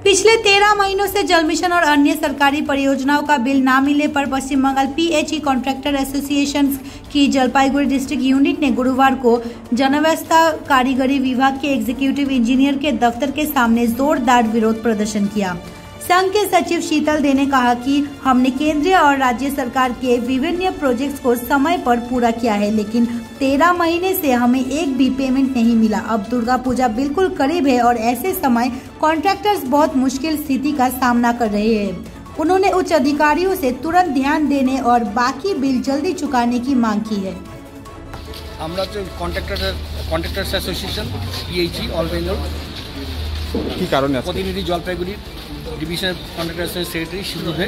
पिछले 13 महीनों से जल मिशन और अन्य सरकारी परियोजनाओं का बिल न मिलने पर पश्चिम बंगाल पीएचई कॉन्ट्रैक्टर एसोसिएशन की जलपाईगुड़ी डिस्ट्रिक्ट यूनिट ने गुरुवार को जनव्यवस्था कारीगरी विभाग के एग्जीक्यूटिव इंजीनियर के दफ्तर के सामने जोरदार विरोध प्रदर्शन किया। संघ के सचिव शीतल दे ने कहा कि हमने केंद्रीय और राज्य सरकार के विभिन्न प्रोजेक्ट्स को समय पर पूरा किया है, लेकिन 13 महीने से हमें एक भी पेमेंट नहीं मिला। अब दुर्गा पूजा बिल्कुल करीब है और ऐसे समय कॉन्ट्रैक्टर्स बहुत मुश्किल स्थिति का सामना कर रहे हैं। उन्होंने उच्च अधिकारियों से तुरंत ध्यान देने और बाकी बिल जल्दी चुकाने की मांग की है। আমরা তো contractors association PHE all Bengal কি কারণে প্রতিনিধি জলপাইগুড়ি ডিভিশনের কন্ট্রাক্টর সেক্রেটারি শিবু দে।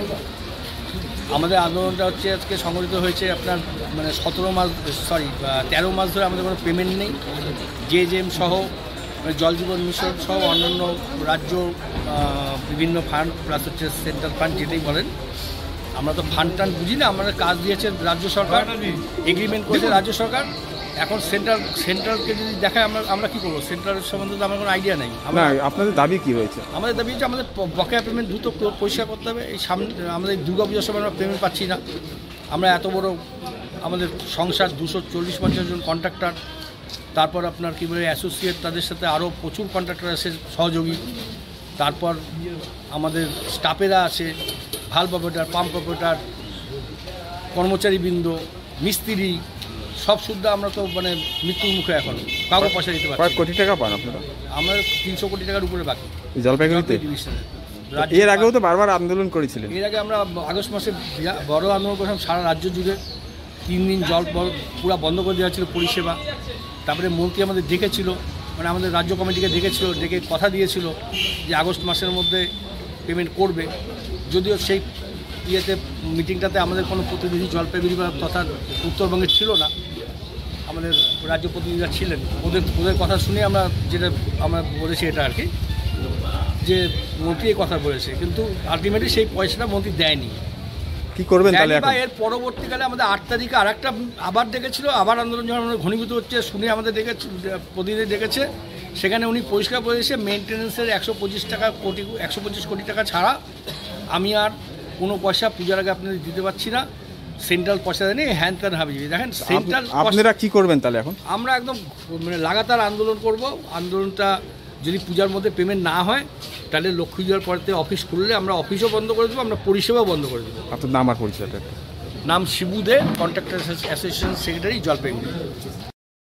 আমাদের আন্দোলনটা হচ্ছে আজকে সংগঠিত হয়েছে আপনার 13 মাস ধরে আমাদের কোনো পেমেন্ট নেই। জেএম সহ জল জীবন মিশন সহ অন্যান্য রাজ্য বিভিন্ন ফান্ড প্লাস হচ্ছে সেন্ট্রাল ফান্ড যেটাই বলেন, আমরা তো ফান্ড টান্ড বুঝি না। আমাদের কাজ দিয়েছে রাজ্য সরকার, এগ্রিমেন্ট করেছে রাজ্য সরকার। এখন সেন্ট্রালকে যদি দেখায় আমরা কী করবো? সেন্ট্রালের সম্বন্ধে তো আমার কোনো আইডিয়া নেই। আপনাদের দাবি কী হয়েছে? আমাদের দাবি হচ্ছে আমাদের বকেয়া পেমেন্ট দ্রুত পরিষ্কার করতে হবে। এই সামনে আমাদের দুর্গাপূজার সময় আমরা পেমেন্ট পাচ্ছি না। আমরা এত বড় আমাদের সংসার 240-50 জন কন্ট্রাক্টর, তারপর আপনার কী বলে অ্যাসোসিয়েট, তাদের সাথে আরও প্রচুর কন্ট্রাক্টর আছে সহযোগী, তারপর আমাদের স্টাফেরা আছে, ভাল্ভ অপারেটর, পাম্প অপারেটর, কর্মচারীবৃন্দ, মিস্ত্রি, সব সুদ্ধা আমরা তো মানে মৃত্যুর মুখে এখন কাগজ পয়সা দিতে পারি। কয়েক কোটি টাকা পান আপনারা? আমরা 300 কোটি টাকার উপরে বাকি জলপাইগুড়িতে। এর আগেও তো বারবার আন্দোলন করেছিলেন। এর আগে আমরা আগস্ট মাসে বড় আন্দোলন করেছিলাম সারা রাজ্য জুড়ে। 3 দিন জল পুরো বন্ধ করে দেওয়া ছিল পরিষেবা। তারপরে মন্ত্রী আমাদের ডেকেছিল, মানে আমাদের রাজ্য কমিটিকে ডেকেছিল, ডেকে কথা দিয়েছিল যে আগস্ট মাসের মধ্যে পেমেন্ট করবে। যদিও সেই মিটিংটাতে আমাদের কোনো প্রতিনিধি জলপাইগুড়ি বা তথা উত্তরবঙ্গের ছিল না, আমাদের রাজ্য প্রতিনিধিরা ছিলেন। ওদের কথা শুনে আমরা বলেছি এটা আর কি, যে মন্ত্রী এই কথা বলেছে, কিন্তু আলটিমেটলি সেই পয়সাটা মন্ত্রী দেয়নি। কি করবেন তাহলে? এর পরবর্তীকালে আমাদের 8 তারিখে আবার ডেকেছিল, আবার আন্দোলন যখন আমাদের ঘনীভূত হচ্ছে শুনে আমাদের প্রতিনিধি ডেকেছে। সেখানে উনি পরিষ্কার বলেছে মেনটেন্যান্সের 125 কোটি টাকা ছাড়া আমি আর কোনো পয়সা পূজার আগে আপনাদের দিতে পারছি না। সেন্ট্রাল পয়সা দেয়নি, হ্যান্ড ত্যান হাবি। দেখেন সেন্ট্রাল আপনারা কী করবেন তাহলে? এখন আমরা একদম মানে লাগাতার আন্দোলন করব। আন্দোলনটা যদি পূজার মধ্যে পেমেন্ট না হয় তাহলে লক্ষ্মী পূজার পরেতে অফিস খুললে আমরা অফিসও বন্ধ করে দেবো, আমরা পরিষেবাও বন্ধ করে দেবো। আপনার নাম আর পরিচয়টা? নাম শিবু দে, কন্ট্রাক্টর অ্যাসোসিয়েশন সেক্রেটারি, জলপাইগুড়ি।